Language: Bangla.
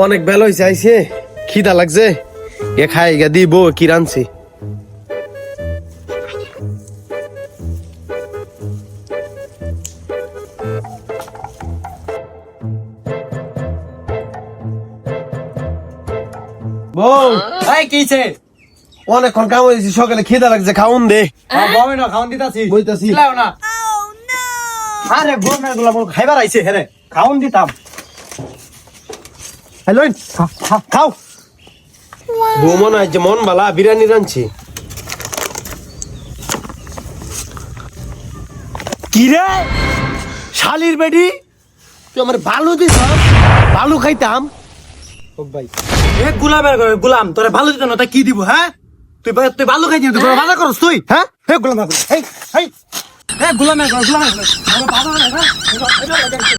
অনেক বেলা হয়েছে, আইছে খিদা লাগছে, এ খাই গা দিব কি রানছি। বউ এই কিছে অনেকক্ষণ কাম হয়েছি, সকালে খিদা লাগছে, খাউন দে। বমে না খাওন দিতাছি বইতাছি। লাও না আরে বমে গুলা বল খাইবার আইছে হেরে খাওন দিতাম। হ্যালো খাও। বউ মনে হয় যে মন বালা, বিরিয়ানি রানছি। কি রে শালির বেডি, তুই আমার বালু দিস, বালু খাইতাম। ও ভাই এ গুলামের ঘরে গুলাম তোরে ভালো দিত না তা কি দিব? হ্যাঁ তুই তুই ভালো খাই দিবি, তুই ভালো করস তুই। হ্যাঁ হে গুলামের ঘরে এই এই এ গুলামের ঘরে গুলামের ঘরে